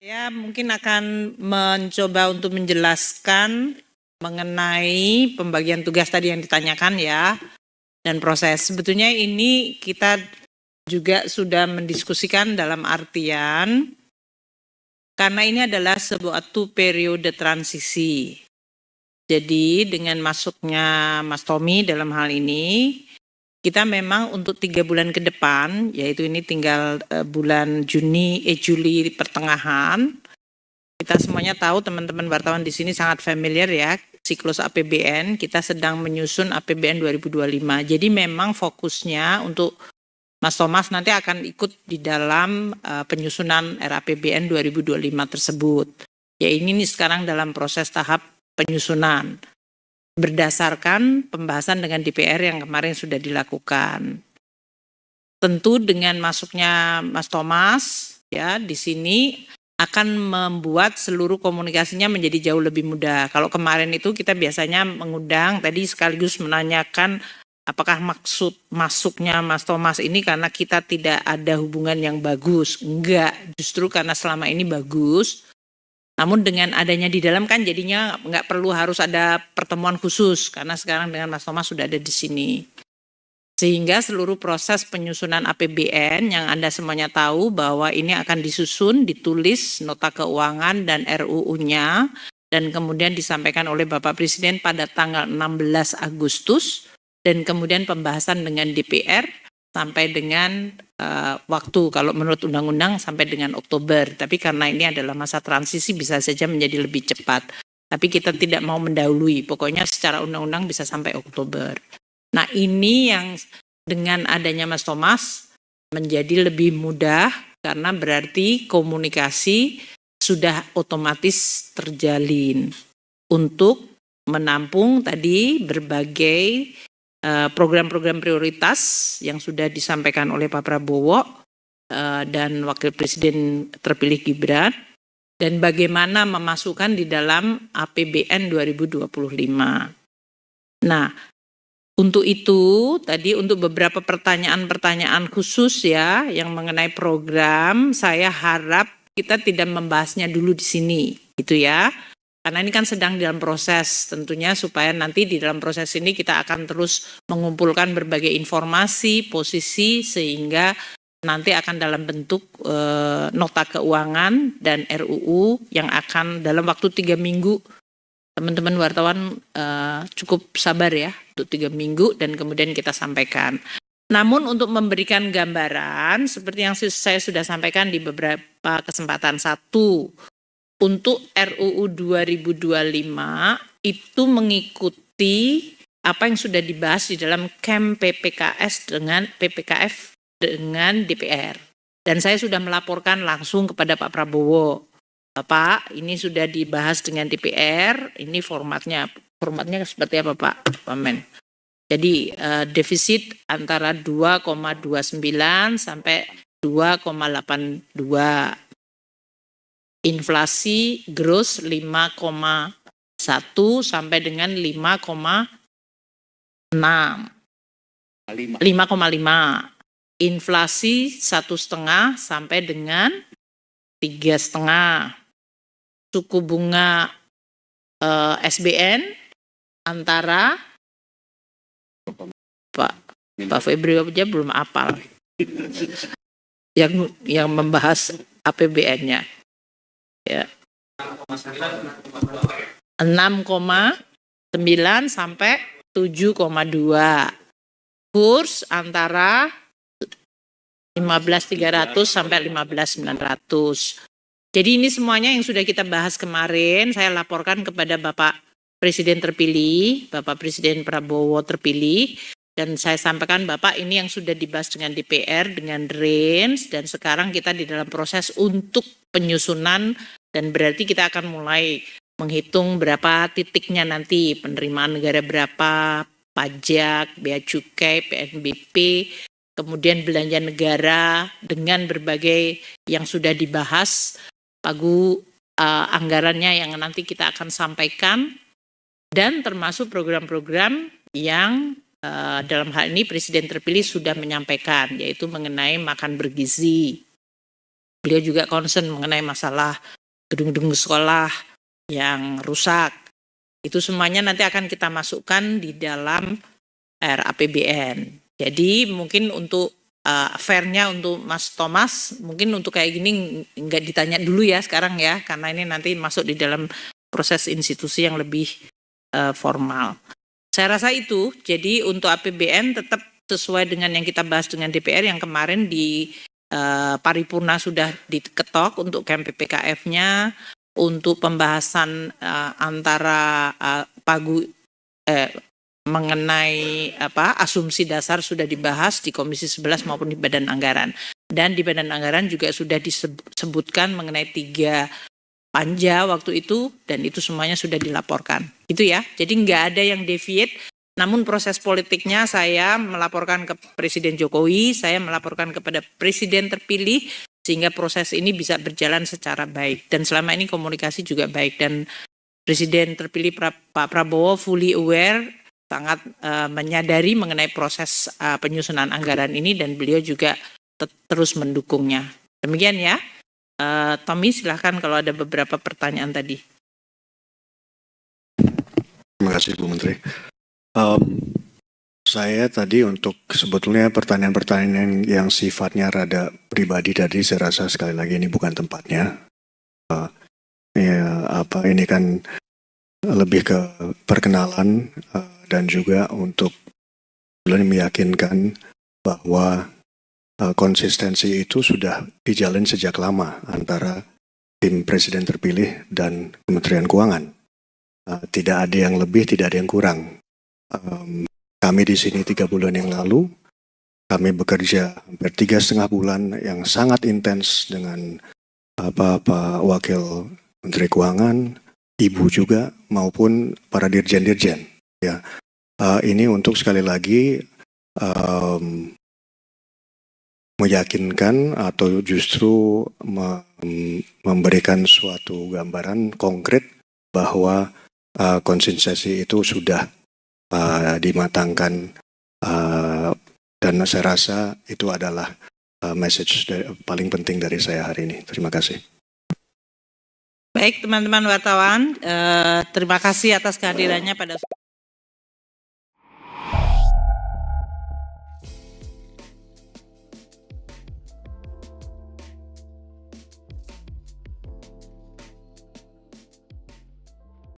Saya mungkin akan mencoba untuk menjelaskan mengenai pembagian tugas tadi yang ditanyakan ya, dan proses. Sebetulnya ini kita juga sudah mendiskusikan dalam artian, karena ini adalah sebuah periode transisi. Jadi dengan masuknya Mas Tommy dalam hal ini, kita memang untuk 3 bulan ke depan, yaitu ini tinggal bulan Juli pertengahan, kita semuanya tahu, teman-teman wartawan di sini sangat familiar ya, siklus APBN, kita sedang menyusun APBN 2025. Jadi memang fokusnya untuk Mas Thomas nanti akan ikut di dalam penyusunan RAPBN 2025 tersebut. Ya ini nih sekarang dalam proses tahap penyusunan berdasarkan pembahasan dengan DPR yang kemarin sudah dilakukan. Tentu dengan masuknya Mas Thomas ya di sini akan membuat seluruh komunikasinya menjadi jauh lebih mudah. Kalau kemarin itu kita biasanya mengundang tadi sekaligus menanyakan apakah maksud masuknya Mas Thomas ini karena kita tidak ada hubungan yang bagus. Enggak, justru karena selama ini bagus. Namun dengan adanya di dalam kan jadinya nggak perlu harus ada pertemuan khusus karena sekarang dengan Mas Thomas sudah ada di sini. Sehingga seluruh proses penyusunan APBN yang Anda semuanya tahu bahwa ini akan disusun, ditulis nota keuangan dan RUU-nya dan kemudian disampaikan oleh Bapak Presiden pada tanggal 16 Agustus dan kemudian pembahasan dengan DPR sampai dengan waktu kalau menurut undang-undang sampai dengan Oktober. Tapi karena ini adalah masa transisi bisa saja menjadi lebih cepat. Tapi kita tidak mau mendahului, pokoknya secara undang-undang bisa sampai Oktober. Nah ini yang dengan adanya Mas Thomas menjadi lebih mudah karena berarti komunikasi sudah otomatis terjalin untuk menampung tadi berbagai program-program prioritas yang sudah disampaikan oleh Pak Prabowo dan Wakil Presiden terpilih Gibran dan bagaimana memasukkan di dalam APBN 2025. Nah, untuk itu tadi untuk beberapa pertanyaan-pertanyaan khusus ya yang mengenai program, saya harap kita tidak membahasnya dulu di sini, gitu ya. Karena ini kan sedang dalam proses tentunya supaya nanti di dalam proses ini kita akan terus mengumpulkan berbagai informasi, posisi sehingga nanti akan dalam bentuk nota keuangan dan RUU yang akan dalam waktu 3 minggu. Teman-teman wartawan cukup sabar ya untuk 3 minggu dan kemudian kita sampaikan. Namun untuk memberikan gambaran seperti yang saya sudah sampaikan di beberapa kesempatan, satu, untuk RUU 2025 itu mengikuti apa yang sudah dibahas di dalam KEM PPKS dengan PPKF dengan DPR. Dan saya sudah melaporkan langsung kepada Pak Prabowo. Bapak, ini sudah dibahas dengan DPR, ini formatnya seperti apa Pak Wamen? Jadi defisit antara 2,29 sampai 2,82. Inflasi gross 5,1 sampai dengan 5,6. 5,5. Inflasi 1,5 sampai dengan 3,5. Suku bunga SBN antara Pak Febri aja belum hafal yang membahas APBN-nya. Ya. 6,9 sampai 7,2. Kurs antara 15.300 sampai 15.900. Jadi ini semuanya yang sudah kita bahas kemarin, saya laporkan kepada Bapak Presiden terpilih, Bapak Presiden Prabowo terpilih, dan saya sampaikan Bapak ini yang sudah dibahas dengan DPR, dengan range, dan sekarang kita di dalam proses untuk penyusunan dan berarti kita akan mulai menghitung berapa titiknya nanti, penerimaan negara berapa, pajak, bea cukai, PNBP, kemudian belanja negara dengan berbagai yang sudah dibahas, pagu anggarannya yang nanti kita akan sampaikan, dan termasuk program-program yang dalam hal ini Presiden terpilih sudah menyampaikan, yaitu mengenai makan bergizi. Beliau juga concern mengenai masalah gedung-gedung sekolah yang rusak. Itu semuanya nanti akan kita masukkan di dalam RAPBN. Jadi mungkin untuk fairnya untuk Mas Thomas, mungkin untuk kayak gini nggak ditanya dulu ya sekarang ya, karena ini nanti masuk di dalam proses institusi yang lebih formal. Saya rasa itu, jadi untuk APBN tetap sesuai dengan yang kita bahas dengan DPR yang kemarin di paripurna sudah diketok untuk KMPPKF-nya, untuk pembahasan antara mengenai asumsi dasar sudah dibahas di Komisi 11 maupun di Badan Anggaran. Dan di Badan Anggaran juga sudah disebutkan mengenai 3 panja waktu itu, dan itu semuanya sudah dilaporkan. Itu ya, jadi nggak ada yang deviate, namun proses politiknya saya melaporkan ke Presiden Jokowi, saya melaporkan kepada Presiden terpilih, sehingga proses ini bisa berjalan secara baik. Dan selama ini komunikasi juga baik, dan Presiden terpilih Pak Prabowo fully aware, sangat menyadari mengenai proses penyusunan anggaran ini, dan beliau juga terus mendukungnya. Demikian ya. Tommy, silahkan kalau ada beberapa pertanyaan tadi. Terima kasih Bu Menteri. Saya tadi untuk sebetulnya pertanyaan-pertanyaan yang sifatnya rada pribadi tadi, saya rasa sekali lagi ini bukan tempatnya. Ini kan lebih ke perkenalan dan juga untuk meyakinkan bahwa konsistensi itu sudah dijalin sejak lama antara tim Presiden terpilih dan Kementerian Keuangan. Tidak ada yang lebih, tidak ada yang kurang. Kami di sini 3 bulan yang lalu, kami bekerja hampir 3,5 bulan yang sangat intens dengan Pak Wakil Menteri Keuangan, Ibu juga, maupun para dirjen-dirjen. Ya, ini untuk sekali lagi meyakinkan atau justru memberikan suatu gambaran konkret bahwa konsistensi itu sudah dimatangkan, dan saya rasa itu adalah message paling penting dari saya hari ini. Terima kasih. Baik teman-teman wartawan, terima kasih atas kehadirannya pada